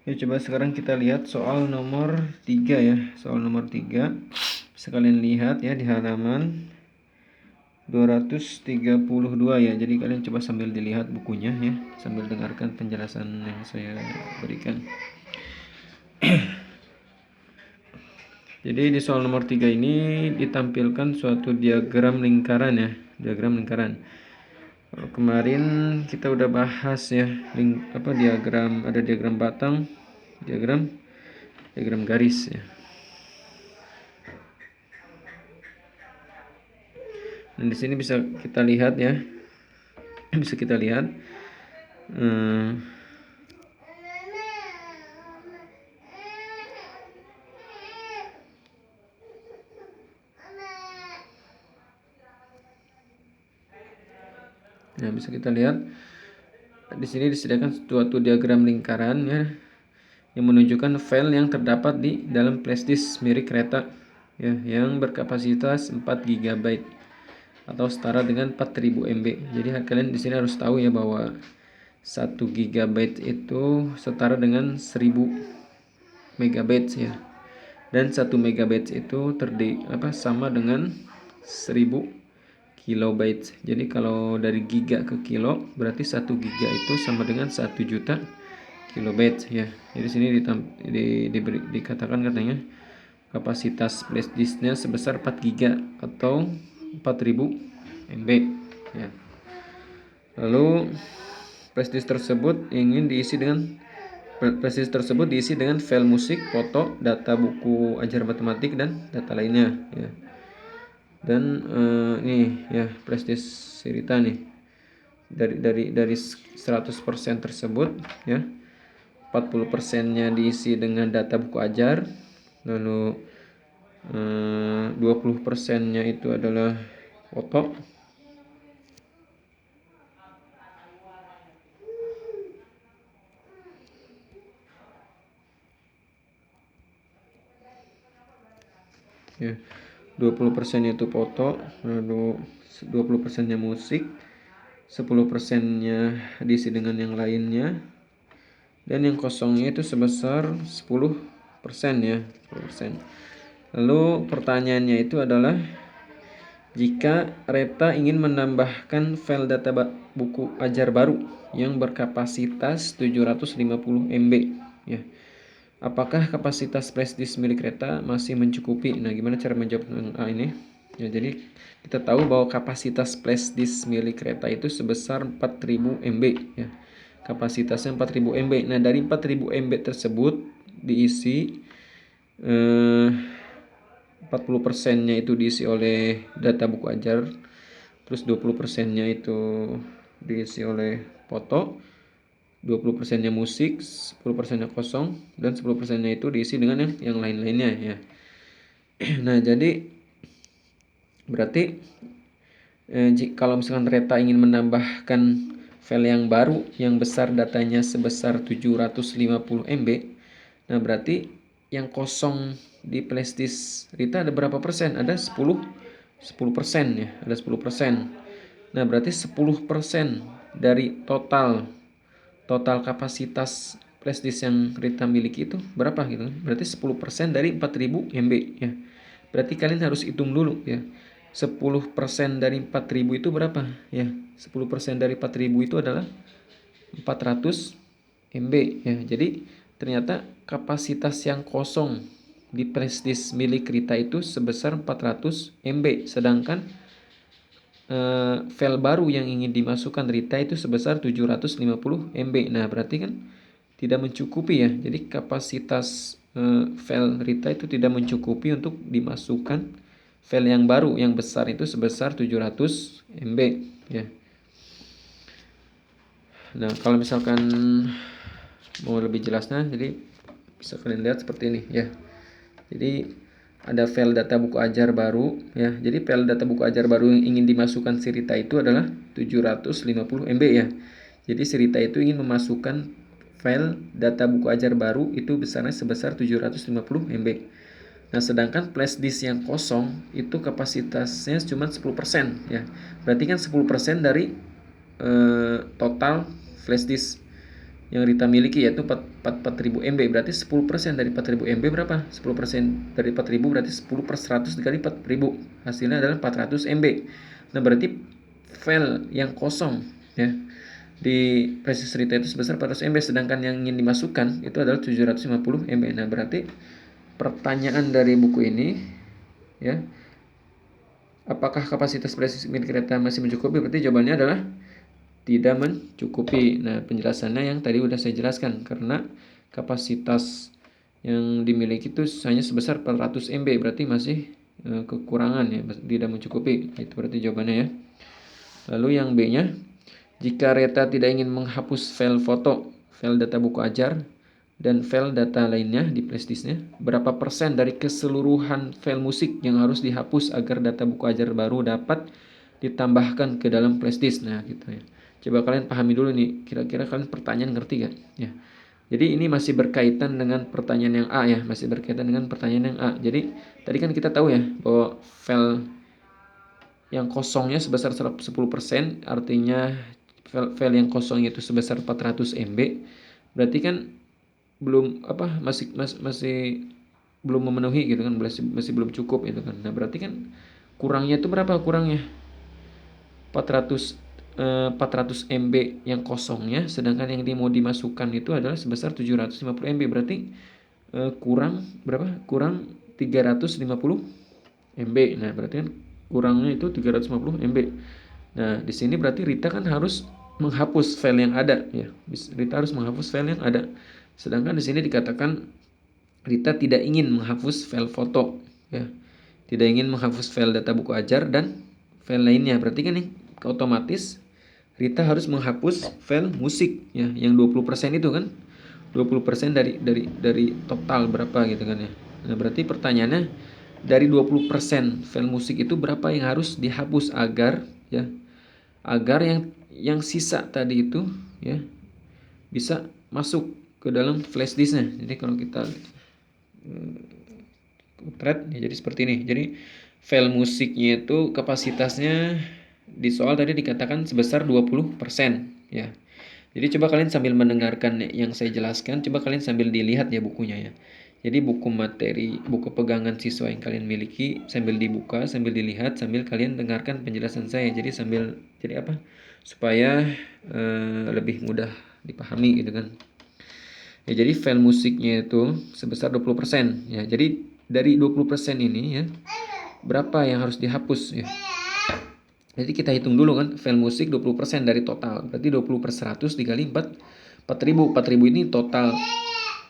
Ya, coba sekarang kita lihat soal nomor 3 ya. Soal nomor 3. Bisa kalian lihat ya di halaman 232 ya. Jadi kalian coba sambil dilihat bukunya ya, sambil dengarkan penjelasan yang saya berikan. Jadi di soal nomor 3 ini ditampilkan suatu diagram lingkaran ya, diagram lingkaran. Kemarin kita udah bahas ya, diagram, ada diagram batang, diagram garis ya. Dan di sini bisa kita lihat ya, bisa kita lihat. Nah, bisa kita lihat di sini disediakan suatu diagram lingkaran ya, yang menunjukkan file yang terdapat di dalam flash disk milik kereta ya, yang berkapasitas 4 GB atau setara dengan 4000 MB. Jadi kalian di sini harus tahu ya bahwa 1 GB itu setara dengan 1000 MB ya. Dan 1 MB itu sama dengan 1000 kilobyte. Jadi kalau dari giga ke kilo, berarti 1 giga itu sama dengan 1 juta kilobyte ya. Jadi sini dikatakan katanya kapasitas flash disknya sebesar 4 giga atau 4000 MB ya. Lalu flash disk tersebut diisi dengan file musik, foto, data buku ajar matematik dan data lainnya ya. Dan nih ya flash disk Sirita nih, dari 100% tersebut ya, 40%-nya diisi dengan data buku ajar, lalu 20%-nya itu adalah foto, ya 20% itu foto, lalu 20%-nya musik, 10%-nya diisi dengan yang lainnya, dan yang kosongnya itu sebesar 10% ya, 10%. Lalu pertanyaannya itu adalah, jika Reta ingin menambahkan file data buku ajar baru yang berkapasitas 750 MB ya, apakah kapasitas flash disk milik Reta masih mencukupi? Nah, gimana cara menjawab ini? Ya, jadi kita tahu bahwa kapasitas flash disk milik Reta itu sebesar 4000 MB ya. Kapasitasnya 4000 MB. Nah, dari 4000 MB tersebut diisi 40%-nya itu diisi oleh data buku ajar, terus 20%-nya itu diisi oleh foto, 20%-nya musik, 10%-nya kosong, dan 10%-nya itu diisi dengan yang lain-lainnya ya. Nah, jadi berarti kalau misalkan Reta ingin menambahkan file yang baru yang besar datanya sebesar 750 MB, nah berarti yang kosong di flash disk Rita ada berapa persen? Ada 10% ya, ada 10%. Nah, berarti 10% dari total kapasitas flash disk yang Rita miliki itu berapa gitu? Berarti 10% dari 4000 MB ya. Berarti kalian harus hitung dulu ya. 10% dari 4000 itu berapa ya? 10% dari 4000 itu adalah 400 MB ya. Jadi ternyata kapasitas yang kosong di flash disk milik Rita itu sebesar 400 MB, sedangkan file baru yang ingin dimasukkan Rita itu sebesar 750 MB. Nah, berarti kan tidak mencukupi ya. Jadi kapasitas file Rita itu tidak mencukupi untuk dimasukkan file yang baru yang besar itu sebesar 700 MB ya. Nah, kalau misalkan mau lebih jelasnya, jadi bisa kalian lihat seperti ini ya. Jadi ada file data buku ajar baru ya. Jadi file data buku ajar baru yang ingin dimasukkan si Rita itu adalah 750 MB ya. Jadi si Rita itu ingin memasukkan file data buku ajar baru itu besarnya sebesar 750 MB. Nah, sedangkan flash disk yang kosong itu kapasitasnya cuma 10% ya. Berarti kan 10% dari total flash disk. yang Rita miliki, yaitu 4000 MB. Berarti 10% dari 4000 MB berapa? 10% dari 4000 berarti 10 per 100 dikali 4000. Hasilnya adalah 400 MB. Nah, berarti file yang kosong ya di presses Rita itu sebesar 400 MB, sedangkan yang ingin dimasukkan itu adalah 750 MB. Nah, berarti pertanyaan dari buku ini ya, apakah kapasitas presses milik Rita masih mencukupi? Berarti jawabannya adalah tidak mencukupi. Nah, penjelasannya yang tadi udah saya jelaskan, karena kapasitas yang dimiliki itu hanya sebesar 400 MB, berarti masih kekurangan ya, tidak mencukupi. Itu berarti jawabannya ya. Lalu yang B-nya, jika Reta tidak ingin menghapus file foto, file data buku ajar, dan file data lainnya di flashdisknya, berapa persen dari keseluruhan file musik yang harus dihapus agar data buku ajar baru dapat ditambahkan ke dalam flashdisk? Nah, gitu ya. Coba kalian pahami dulu nih, kira-kira kalian pertanyaan ngerti gak? Ya. Jadi ini masih berkaitan dengan pertanyaan yang A ya, masih berkaitan dengan pertanyaan yang A. Jadi tadi kan kita tahu ya bahwa file yang kosongnya sebesar 10%, artinya file yang kosong itu sebesar 400 MB. Berarti kan belum masih belum memenuhi gitu kan, masih belum cukup gitu kan. Nah, berarti kan kurangnya itu berapa kurangnya? 400 MB yang kosongnya, sedangkan yang mau dimasukkan itu adalah sebesar 750 MB. Berarti kurang berapa? Kurang 350 MB. Nah, berarti kan kurangnya itu 350 MB. Nah, di sini berarti Rita kan harus menghapus file yang ada ya. Rita harus menghapus file yang ada. Sedangkan di sini dikatakan Rita tidak ingin menghapus file foto ya. Tidak ingin menghapus file data buku ajar dan file lainnya. Berarti kan nih otomatis Rita harus menghapus file musik ya, yang 20% itu kan. 20% dari total berapa gitu kan ya. Nah, berarti pertanyaannya, dari 20% file musik itu berapa yang harus dihapus agar ya, agar yang sisa tadi itu ya bisa masuk ke dalam flash disknya. Jadi kalau kita thread ya, jadi seperti ini. Jadi file musiknya itu kapasitasnya di soal tadi dikatakan sebesar 20% ya. Jadi coba kalian sambil mendengarkan yang saya jelaskan, coba kalian sambil dilihat ya bukunya ya. Jadi buku materi, buku pegangan siswa yang kalian miliki sambil dibuka, sambil dilihat, sambil kalian dengarkan penjelasan saya. Jadi jadi apa? Supaya lebih mudah dipahami gitu kan. Ya, jadi file musiknya itu sebesar 20% ya. Jadi dari 20% ini ya, berapa yang harus dihapus ya. Jadi kita hitung dulu kan, file musik 20% dari total. Berarti 20 per 100 dikali 4000. 4000 ini total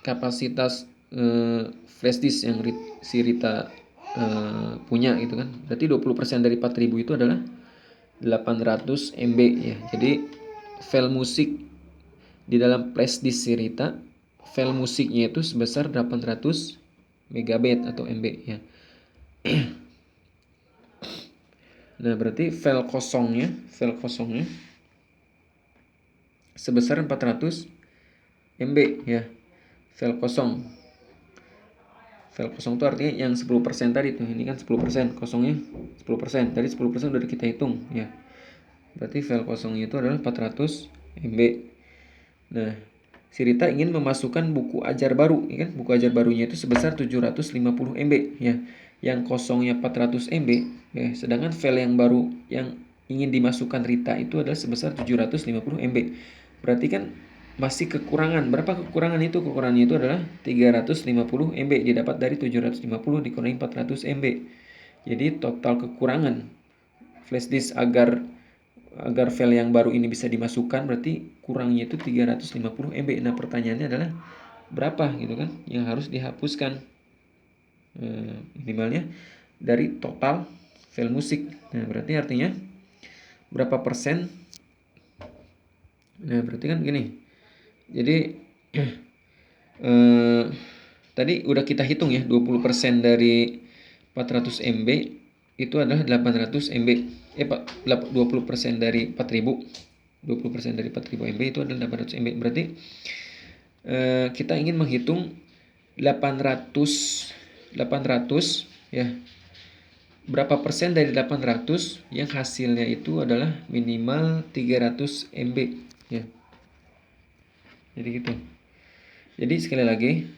kapasitas flash disk yang si Rita punya gitu kan. Berarti 20% dari 4000 itu adalah 800 MB ya. Jadi file musik di dalam flash disk si Rita, file musiknya itu sebesar 800 megabyte atau MB ya. Nah, berarti file kosongnya sebesar 400 MB ya. File kosong itu artinya yang 10% tadi tuh. Ini kan 10%, kosongnya 10%. Tadi 10% udah kita hitung ya. Berarti file kosongnya itu adalah 400 MB. Nah, si Rita ingin memasukkan buku ajar baru, ya kan? Buku ajar barunya itu sebesar 750 MB ya. Yang kosongnya 400 MB ya. Sedangkan file yang baru yang ingin dimasukkan Rita itu adalah sebesar 750 MB. Berarti kan masih kekurangan. Berapa kekurangan itu? Kekurangannya itu adalah 350 MB didapat dari 750 dikurangi 400 MB. Jadi total kekurangan flash disk agar file yang baru ini bisa dimasukkan berarti kurangnya itu 350 MB. Nah, pertanyaannya adalah berapa gitu kan yang harus dihapuskan minimalnya dari total file musik. Nah, berarti artinya berapa persen? Nah, berarti kan gini. Jadi tadi udah kita hitung ya, 20% dari 400 MB itu adalah 800 MB. 20% dari 4000. 20% dari 4000 MB itu adalah 800 MB. Berarti kita ingin menghitung 800 ya. Berapa persen dari 800 yang hasilnya itu adalah minimal 300 MB ya. Jadi gitu. Jadi sekali lagi,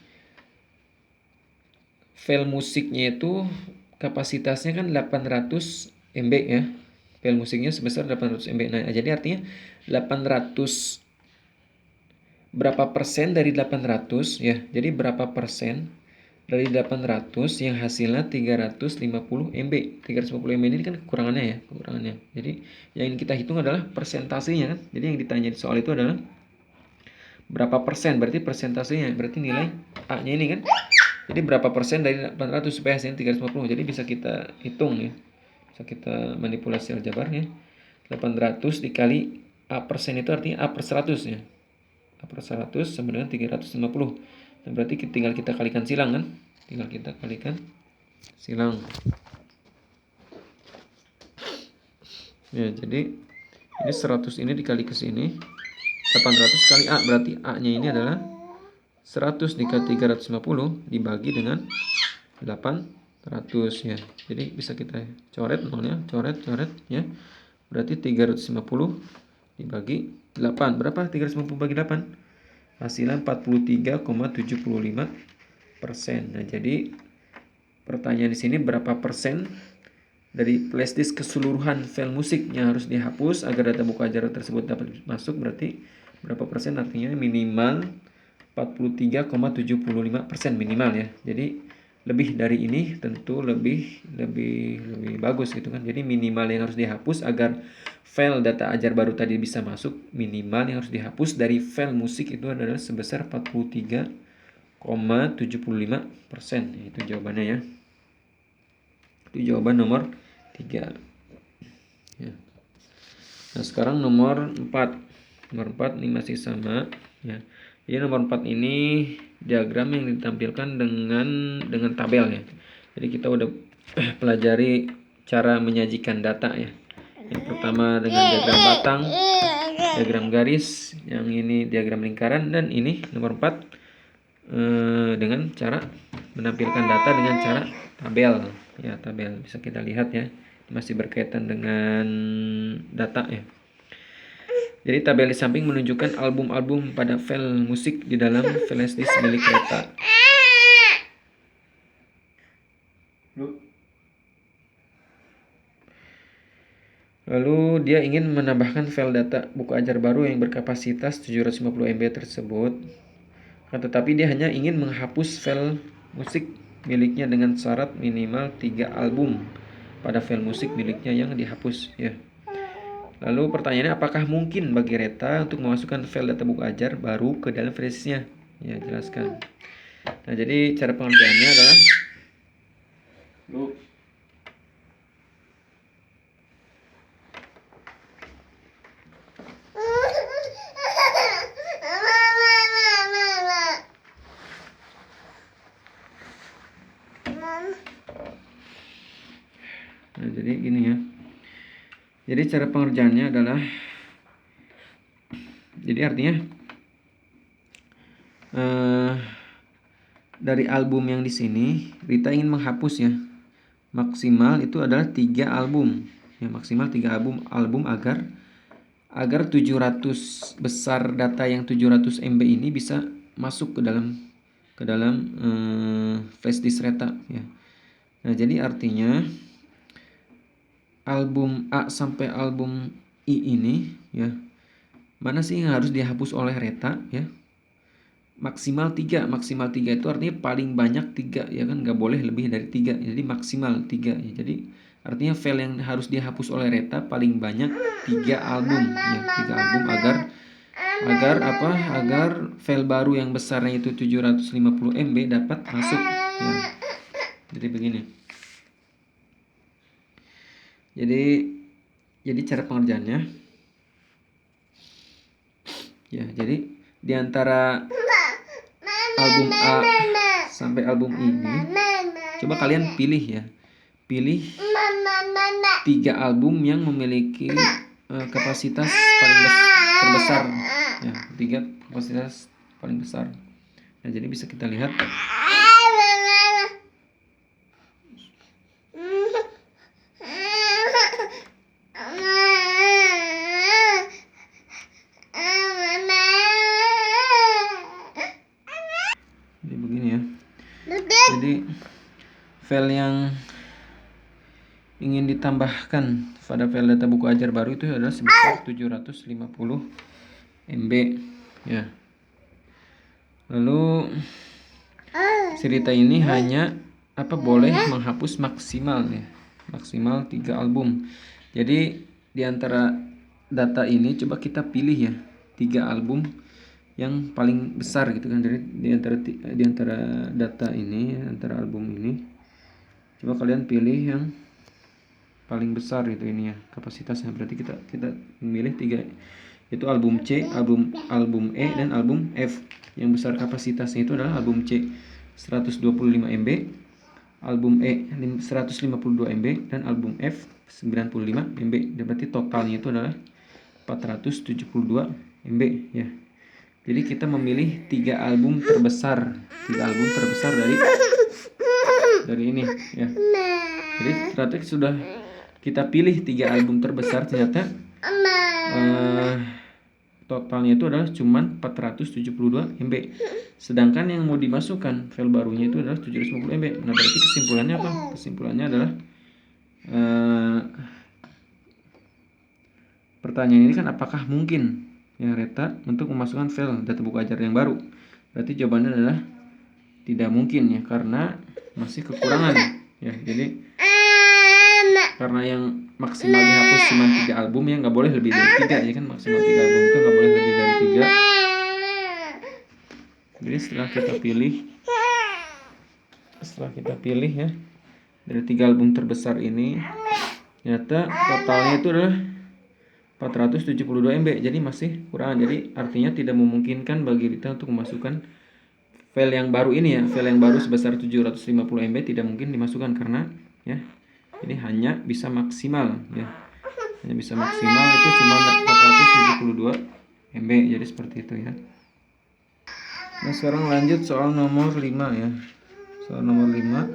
file musiknya itu kapasitasnya kan 800 MB ya. File musiknya sebesar 800 MB. Nah, jadi artinya 800 berapa persen dari 800 ya. Jadi berapa persen dari 800 yang hasilnya 350 MB. 350 MB ini kan kekurangannya ya, kekurangannya. Jadi yang kita hitung adalah persentasenya kan. Jadi yang ditanya di soal itu adalah berapa persen, berarti persentasenya, berarti nilai A-nya ini kan. Jadi berapa persen dari 800 supaya hasilnya 350. Jadi bisa kita hitung ya. Bisa kita manipulasi aljabarnya. 800 dikali A persen itu artinya A per 100 ya. A per 100 sama dengan 350. Nah, berarti tinggal kita kalikan silang kan. Tinggal kita kalikan silang. Ya, jadi ini 100 ini dikali ke sini. 800 kali A, berarti A-nya ini adalah 100 dikali 350 dibagi dengan 800 ya. Jadi bisa kita coret nolnya, coret ya. Berarti 350 dibagi 8. Berapa 350 bagi 8? Hasilnya 43,75%. Nah, jadi pertanyaan di sini berapa persen dari flashdisk keseluruhan file musik yang harus dihapus agar data buku ajaran tersebut dapat masuk, berarti berapa persen, artinya minimal 43,75% minimal ya. Jadi lebih dari ini tentu lebih bagus gitu kan. Jadi minimal yang harus dihapus agar file data ajar baru tadi bisa masuk, minimal yang harus dihapus dari file musik itu adalah sebesar 43,75%. Itu jawabannya ya. Itu jawaban nomor 3 ya. Nah, sekarang nomor 4. Nomor 4 ini masih sama ya. Jadi nomor 4 ini diagram yang ditampilkan dengan tabel ya. Jadi kita udah pelajari cara menyajikan data ya. Yang pertama dengan diagram batang, diagram garis, yang ini diagram lingkaran, dan ini nomor 4 dengan cara menampilkan data dengan cara tabel ya. Tabel bisa kita lihat ya, masih berkaitan dengan data ya. Jadi tabel di samping menunjukkan album-album pada file musik di dalam flash disk milik Reta. Lalu dia ingin menambahkan file data buku ajar baru yang berkapasitas 750 MB tersebut. Tetapi dia hanya ingin menghapus file musik miliknya dengan syarat minimal 3 album pada file musik miliknya yang dihapus ya. Lalu pertanyaannya, apakah mungkin bagi Reta untuk memasukkan file data buku ajar baru ke dalam flashdisknya? Ya, jelaskan. Nah, jadi cara pengerjaannya adalah Nah, jadi gini ya. Jadi cara pengerjaannya adalah, jadi artinya dari album yang di sini Rita ingin menghapus ya. Maksimal itu adalah 3 album. Ya, maksimal 3 album agar 700 besar data yang 700 MB ini bisa masuk ke dalam flash disk Reta ya. Nah, jadi artinya album A sampai album I ini ya, mana sih yang harus dihapus oleh Reta ya? Maksimal 3 itu artinya paling banyak 3 ya kan, nggak boleh lebih dari 3. Jadi maksimal 3 ya. Jadi artinya file yang harus dihapus oleh Reta paling banyak 3 album ya, 3 album agar file baru yang besarnya itu 750 MB dapat masuk ya. Jadi begini. Jadi cara pengerjaannya ya, jadi di antara album A sampai album ini coba kalian pilih ya. Pilih 3 album yang memiliki kapasitas paling terbesar ya, 3 kapasitas paling besar. Nah, jadi bisa kita lihat Jadi begini ya. Jadi file yang ingin ditambahkan pada file data buku ajar baru itu adalah sebesar 750 MB ya. Lalu cerita ini hanya boleh menghapus maksimal ya. Maksimal 3 album. Jadi di antara data ini coba kita pilih ya 3 album yang paling besar gitu kan. Jadi di antara data ini, antara album ini, coba kalian pilih yang paling besar itu ini ya kapasitasnya. Berarti kita memilih 3, itu album C, album E, dan album F. Yang besar kapasitasnya itu adalah album C 125 MB, album E 152 MB, dan album F 95 MB. Berarti totalnya itu adalah 472 MB ya. Jadi kita memilih 3 album terbesar, dari ini ya. Jadi ternyata sudah kita pilih 3 album terbesar, ternyata totalnya itu adalah cuman 472 MB. Sedangkan yang mau dimasukkan file barunya itu adalah 750 MB. Nah, berarti kesimpulannya apa? Kesimpulannya adalah pertanyaan ini kan apakah mungkin ya Reta untuk memasukkan file data buku ajar yang baru? Berarti jawabannya adalah tidak mungkin ya, karena masih kekurangan ya. Jadi karena yang maksimal dihapus cuma 3 album ya, nggak boleh lebih dari 3 ya kan, maksimal 3 album itu nggak boleh lebih dari 3. Jadi setelah kita pilih ya dari 3 album terbesar ini, ternyata totalnya itu adalah 472 MB. Jadi masih kurang. Jadi artinya tidak memungkinkan bagi kita untuk memasukkan file yang baru ini ya. File yang baru sebesar 750 MB tidak mungkin dimasukkan karena ya, jadi hanya bisa maksimal ya. Hanya bisa maksimal itu cuma 472 MB. Jadi seperti itu ya. Nah, sekarang lanjut soal nomor 5 ya. Soal nomor 5.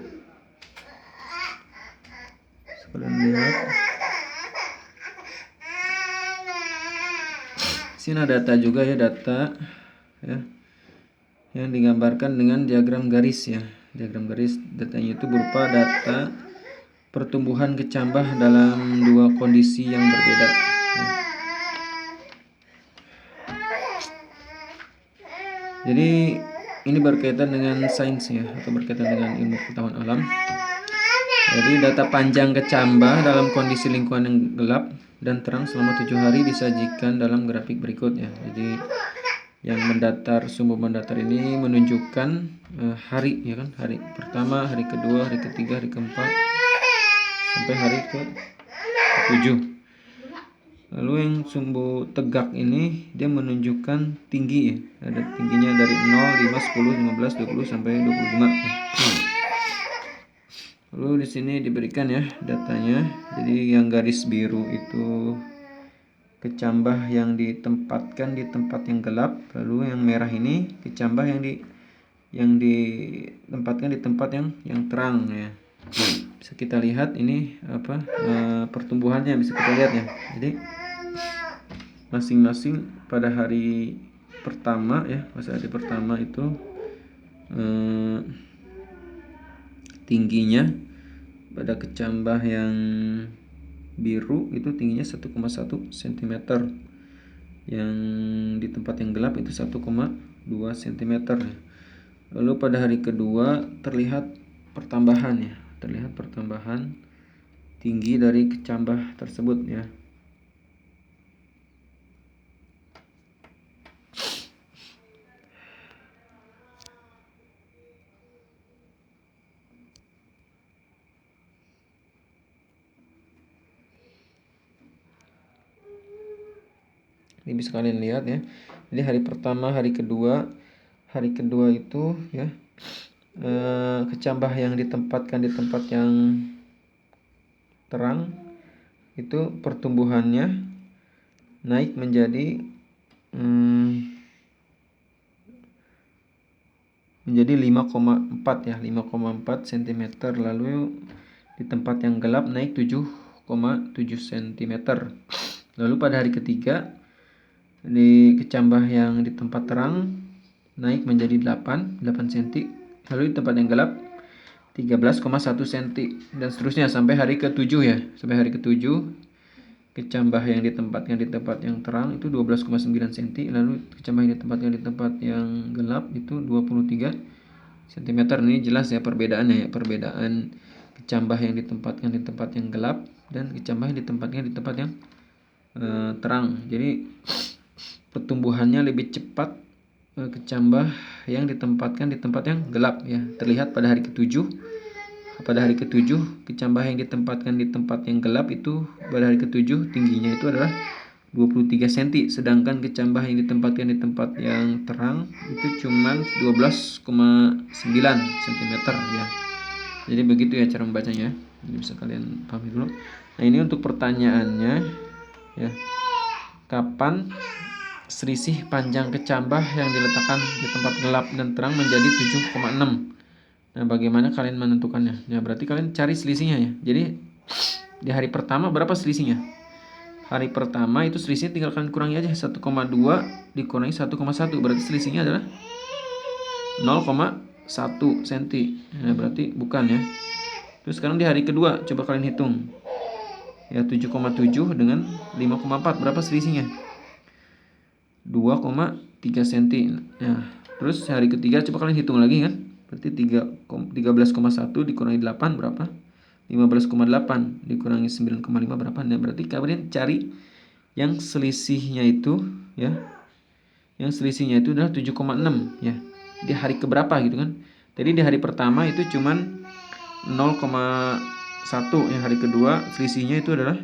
Kalian lihat. Sini ada data juga ya, data ya, yang digambarkan dengan diagram garis ya. Diagram garis, datanya itu berupa data pertumbuhan kecambah dalam 2 kondisi yang berbeda ya. Jadi ini berkaitan dengan sains ya, atau berkaitan dengan ilmu pengetahuan alam. Jadi data panjang kecambah dalam kondisi lingkungan yang gelap dan terang selama 7 hari disajikan dalam grafik berikut ya. Jadi yang sumbu mendatar ini menunjukkan hari ya kan, hari pertama, hari kedua, hari ketiga, hari keempat sampai hari ke-7. Lalu yang sumbu tegak ini dia menunjukkan tinggi ya. Ada tingginya dari 0, 5, 10, 15, 20 sampai 25 ya. Lalu di sini diberikan ya datanya. Jadi yang garis biru itu kecambah yang ditempatkan di tempat yang gelap, lalu yang merah ini kecambah yang ditempatkan di tempat yang terang ya. Bisa kita lihat ini pertumbuhannya bisa kita lihat ya. Jadi masing-masing pada hari pertama ya, hari pertama itu tingginya pada kecambah yang biru itu tingginya 1,1 cm. Yang di tempat yang gelap itu 1,2 cm. Lalu pada hari kedua terlihat pertambahan ya, terlihat pertambahan tinggi dari kecambah tersebut ya. Ini bisa kalian lihat ya. Jadi hari pertama, hari kedua itu ya, kecambah yang ditempatkan di tempat yang terang itu pertumbuhannya naik menjadi 5,4 ya, 5,4 cm. Lalu di tempat yang gelap naik 7,7 cm. Lalu pada hari ketiga di kecambah yang di tempat terang naik menjadi 8 cm. Lalu di tempat yang gelap 13,1 cm dan seterusnya sampai hari ke-7 ya. Sampai hari ke-7 kecambah yang ditempatkan di tempat yang terang itu 12,9 cm, lalu kecambah yang ditempatkan di tempat yang gelap itu 23 cm. Ini jelas ya perbedaannya ya, perbedaan kecambah yang ditempatkan di tempat yang gelap dan kecambah yang ditempatkan di tempat yang terang. Jadi pertumbuhannya lebih cepat kecambah yang ditempatkan di tempat yang gelap ya. Terlihat pada hari ke-7. Pada hari ke-7 kecambah yang ditempatkan di tempat yang gelap itu pada hari ke-7 tingginya itu adalah 23 cm, sedangkan kecambah yang ditempatkan di tempat yang terang itu cuma 12,9 cm ya. Jadi begitu ya cara membacanya. Jadi bisa kalian pahami dulu. Nah, ini untuk pertanyaannya ya. Kapan selisih panjang kecambah yang diletakkan di tempat gelap dan terang menjadi 7,6? Nah, bagaimana kalian menentukannya? Ya, berarti kalian cari selisihnya ya. Jadi di hari pertama berapa selisihnya? Hari pertama itu selisihnya tinggal kalian kurangi aja 1,2 dikurangi 1,1, berarti selisihnya adalah 0,1 cm. Nah, berarti bukan ya. Terus sekarang di hari kedua coba kalian hitung. Ya, 7,7 dengan 5,4 berapa selisihnya? 2,3 cm. Nah, terus hari ketiga coba kalian hitung lagi kan. Berarti 13,1 dikurangi 8 berapa? 15,8 dikurangi 9,5 berapa? Nah, berarti kalian cari yang selisihnya itu ya. Yang selisihnya itu adalah 7,6 ya. Di hari keberapa gitu kan? Jadi di hari pertama itu cuman 0,1, yang hari kedua selisihnya itu adalah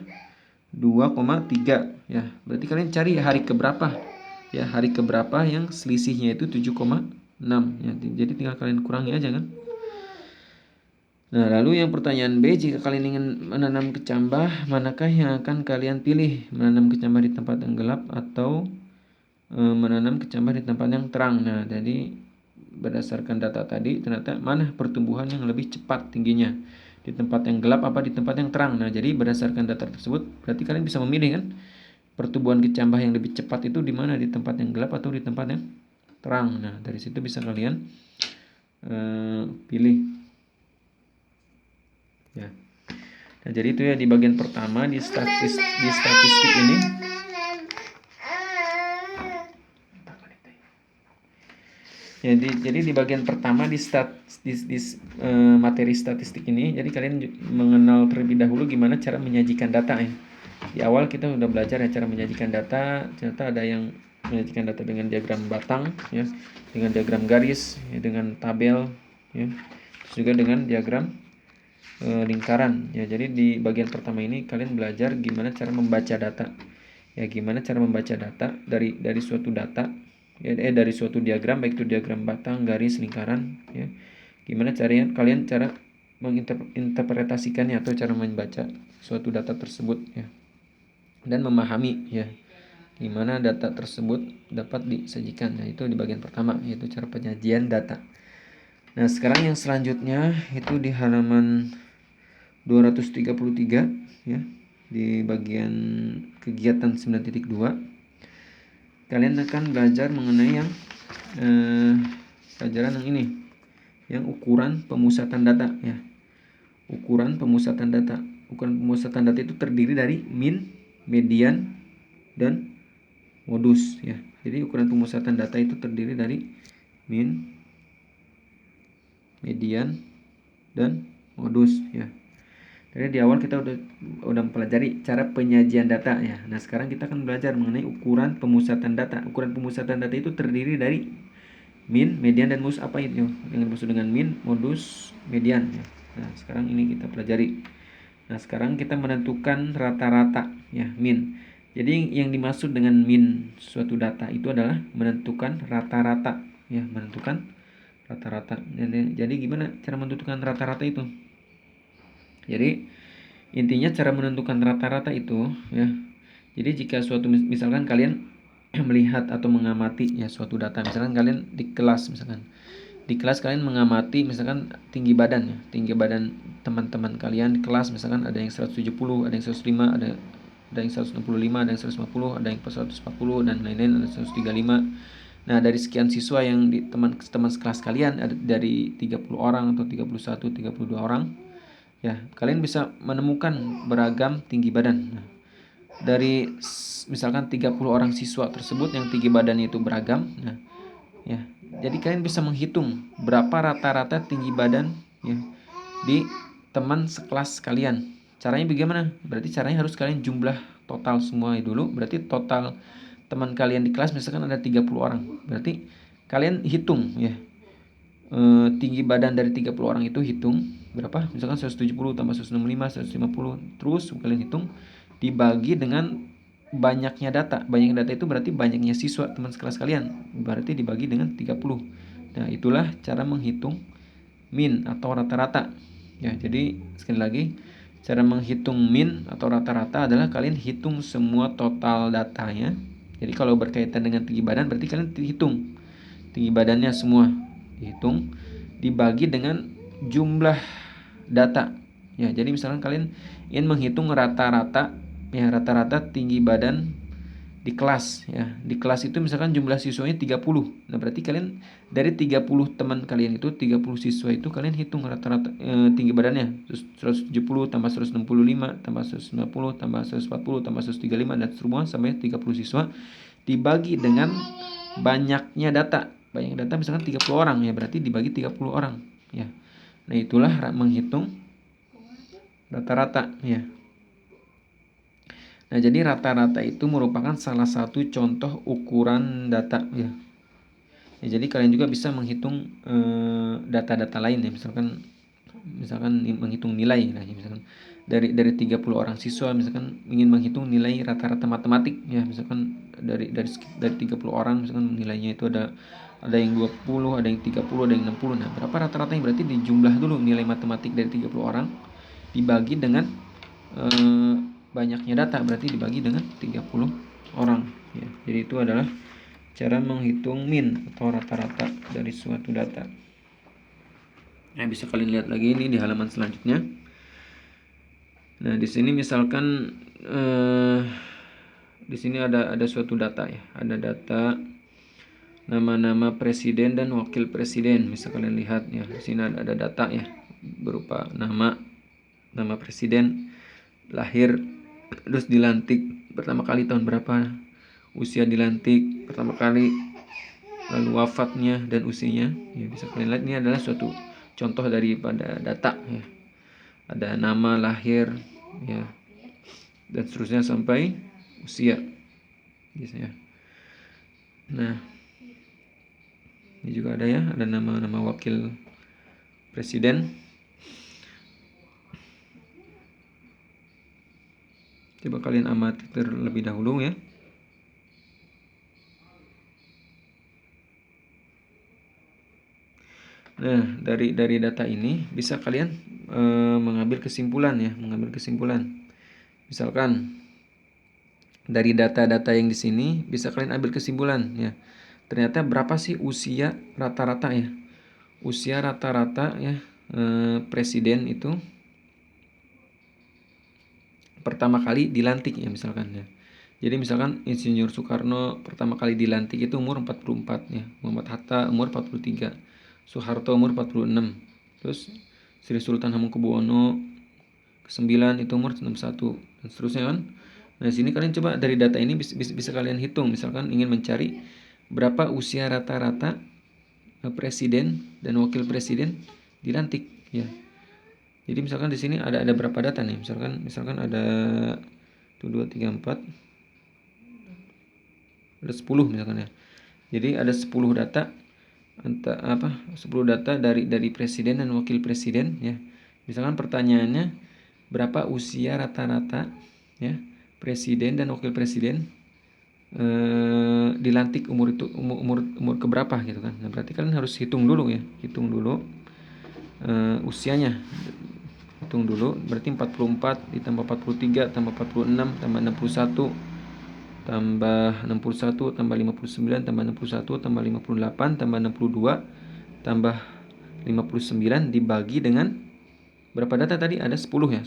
2,3 ya. Berarti kalian cari hari keberapa? Ya, hari keberapa yang selisihnya itu 7,6 ya. Jadi tinggal kalian kurangi aja kan. Nah, lalu yang pertanyaan B, jika kalian ingin menanam kecambah, manakah yang akan kalian pilih? Menanam kecambah di tempat yang gelap atau menanam kecambah di tempat yang terang? Nah, jadi berdasarkan data tadi ternyata mana pertumbuhan yang lebih cepat tingginya? Di tempat yang gelap apa di tempat yang terang? Nah, jadi berdasarkan data tersebut berarti kalian bisa memilih kan? Pertumbuhan kecambah yang lebih cepat itu di mana? Di tempat yang gelap atau di tempat yang terang? Nah, dari situ bisa kalian pilih. Ya. Nah, jadi itu ya di bagian pertama di statistik ini. Jadi di bagian pertama di materi statistik ini, jadi kalian mengenal terlebih dahulu gimana cara menyajikan data ya. Di awal kita sudah belajar ya cara menyajikan data. Ternyata ada yang menyajikan data dengan diagram batang ya, dengan diagram garis ya, dengan tabel ya, terus juga dengan diagram lingkaran ya. Jadi di bagian pertama ini kalian belajar gimana cara membaca data ya, gimana cara membaca data dari suatu data ya, dari suatu diagram, baik itu diagram batang, garis, lingkaran ya. Gimana kalian cara menginterpretasikannya atau cara membaca suatu data tersebut ya, dan memahami ya gimana data tersebut dapat disajikan. Nah, itu di bagian pertama, yaitu cara penyajian data. Nah, sekarang yang selanjutnya itu di halaman 233 ya, di bagian kegiatan 9.2 kalian akan belajar mengenai yang pelajaran yang ini, yang ukuran pemusatan data ya. Ukuran pemusatan data. Ukuran pemusatan data itu terdiri dari min, median, dan modus ya. Jadi ukuran pemusatan data itu terdiri dari min, median, dan modus ya. Jadi di awal kita udah mempelajari cara penyajian data ya. Nah, sekarang kita akan belajar mengenai ukuran pemusatan data. Ukuran pemusatan data itu terdiri dari min, median, dan modus. Apa itu yang dimaksud dengan min, modus, median ya. Nah, sekarang ini kita pelajari. Nah, sekarang kita menentukan rata-rata ya, min. Jadi yang dimaksud dengan min suatu data itu adalah menentukan rata-rata ya, menentukan rata-rata. Jadi gimana cara menentukan rata-rata itu? Jadi intinya cara menentukan rata-rata itu ya. Jadi jika suatu misalkan kalian melihat atau mengamati ya suatu data, misalkan kalian di kelas, misalkan di kelas kalian mengamati misalkan tinggi badan ya, tinggi badan teman-teman kalian di kelas, misalkan ada yang 170, ada yang 105, ada yang 165, ada yang 150, ada yang 140 dan lain-lain, ada 135. Nah, dari sekian siswa yang di teman sekelas kalian, ada dari 30 orang atau 31, 32 orang, ya, kalian bisa menemukan beragam tinggi badan. Nah, dari misalkan 30 orang siswa tersebut yang tinggi badannya itu beragam, nah, ya, jadi kalian bisa menghitung berapa rata-rata tinggi badan, ya, di teman sekelas kalian. Caranya bagaimana? Berarti caranya harus kalian jumlah total semua dulu. Berarti total teman kalian di kelas misalkan ada 30 orang. Berarti kalian hitung, ya, tinggi badan dari 30 orang itu hitung berapa? Misalkan 170 tambah 165, 150. Terus kalian hitung dibagi dengan banyaknya data. Banyaknya data itu berarti banyaknya siswa teman sekelas kalian. Berarti dibagi dengan 30. Nah, itulah cara menghitung min atau rata-rata. Ya, jadi sekali lagi, cara menghitung min atau rata-rata adalah kalian hitung semua total datanya. Jadi kalau berkaitan dengan tinggi badan berarti kalian hitung tinggi badannya semua, dihitung dibagi dengan jumlah data. Ya, jadi misalkan kalian ingin menghitung rata-rata, ya, rata-rata tinggi badan di kelas, ya. Di kelas itu misalkan jumlah siswanya 30. Nah, berarti kalian dari 30 teman kalian itu, 30 siswa itu kalian hitung rata-rata tinggi badannya. 170 tambah 165 tambah 190 tambah 140 tambah 135 dan semua sampai 30 siswa dibagi dengan banyaknya data. Banyak data misalkan 30 orang, ya, berarti dibagi 30 orang, ya. Nah, itulah menghitung rata-rata, ya. Nah, jadi rata-rata itu merupakan salah satu contoh ukuran data, ya. Ya, jadi kalian juga bisa menghitung data-data lain, ya. Misalkan menghitung nilai, nah, ya, misalkan dari 30 orang siswa misalkan ingin menghitung nilai rata-rata matematik, ya, misalkan dari 30 orang misalkan nilainya itu ada yang 20, ada yang 30, ada yang 60. Nah, berapa rata-rata yang berarti dijumlah dulu nilai matematik dari 30 orang dibagi dengan eh, banyaknya data, berarti dibagi dengan 30 orang, ya. Jadi itu adalah cara menghitung min atau rata-rata dari suatu data. Nah, bisa kalian lihat lagi ini di halaman selanjutnya. Nah, di sini misalkan di sini ada suatu data, ya. Ada data nama-nama presiden dan wakil presiden. Bisa kalian lihat, ya. Di sini ada data, ya, berupa nama presiden, lahir, terus dilantik pertama kali tahun berapa, usia dilantik pertama kali, lalu wafatnya dan usianya, ya. Bisa kalian lihat ini adalah suatu contoh daripada data, ya. Ada nama, lahir, ya, dan seterusnya sampai usia, gitu, ya. Nah, ini juga ada, ya, ada nama wakil presiden. Coba kalian amati terlebih dahulu, ya. Nah, dari data ini bisa kalian mengambil kesimpulan, ya, mengambil kesimpulan. Misalkan dari data-data yang di sini bisa kalian ambil kesimpulan, ya. Ternyata berapa sih usia rata-rata, ya? Usia rata-rata, ya, presiden itu pertama kali dilantik, ya, misalkan, ya. Jadi misalkan Insinyur Soekarno pertama kali dilantik itu umur 44, ya. Muhammad Hatta umur 43. Soeharto umur 46. Terus Sri Sultan Hamengkubuwono ke-9 itu umur 61 dan seterusnya, kan. Nah, di sini kalian coba dari data ini bisa kalian hitung, misalkan ingin mencari berapa usia rata-rata presiden dan wakil presiden dilantik, ya. Jadi misalkan di sini ada berapa data nih? Misalkan ada 1 2 3 4 ada 10 misalkan, ya. Jadi ada 10 data 10 data dari presiden dan wakil presiden, ya. Misalkan pertanyaannya berapa usia rata-rata, ya, presiden dan wakil presiden dilantik umur keberapa, gitu kan. Nah, berarti kalian harus hitung dulu, ya. Hitung dulu usianya. Hitung dulu, berarti 44 ditambah 43 tambah 46 tambah 61 tambah 61 tambah 59 tambah 61 tambah 58 tambah 62 tambah 59 dibagi dengan berapa data tadi? Ada 10, ya.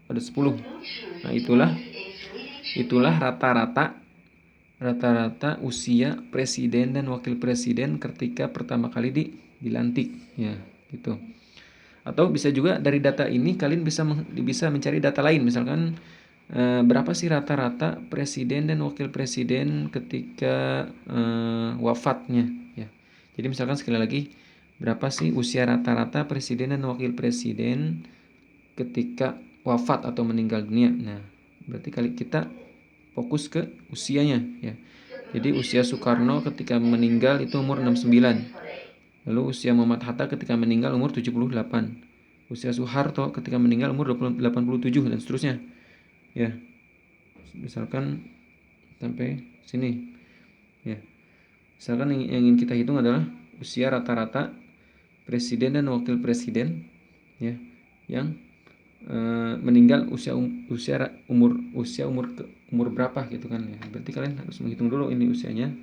Ada 10. Nah, itulah rata-rata rata-rata usia presiden dan wakil presiden ketika pertama kali dilantik, ya, gitu. Atau bisa juga dari data ini kalian bisa mencari data lain, misalkan berapa sih rata-rata presiden dan wakil presiden ketika wafatnya, ya. Jadi misalkan sekali lagi, berapa sih usia rata-rata presiden dan wakil presiden ketika wafat atau meninggal dunia. Nah, berarti kali kita fokus ke usianya, ya. Jadi usia Soekarno ketika meninggal itu umur 69. Lalu usia Muhammad Hatta ketika meninggal umur 78. Usia Soeharto ketika meninggal umur 87 dan seterusnya. Ya. Misalkan sampai sini. Ya. Misalkan yang ingin kita hitung adalah usia rata-rata presiden dan wakil presiden, ya, yang meninggal umur berapa gitu kan, ya. Berarti kalian harus menghitung dulu ini usianya.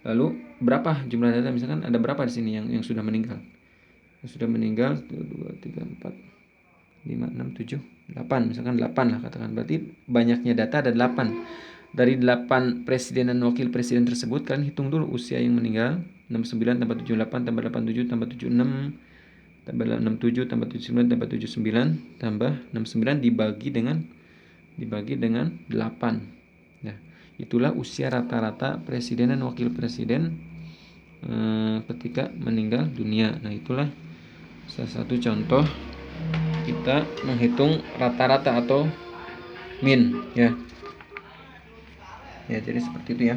Lalu berapa jumlah data, misalkan ada berapa di sini yang sudah meninggal. Yang sudah meninggal 2 3 4 5 6 7 8, misalkan 8 lah katakan. Berarti banyaknya data ada 8. Dari 8 presiden dan wakil presiden tersebut kalian hitung dulu usia yang meninggal. 69 tambah 78 tambah 87 tambah 76 tambah 67 tambah 79 tambah 79 tambah 69 dibagi dengan 8. Nah, itulah usia rata-rata presiden dan wakil presiden ketika meninggal dunia. Nah, itulah salah satu contoh kita menghitung rata-rata atau min, ya. Ya, jadi seperti itu ya.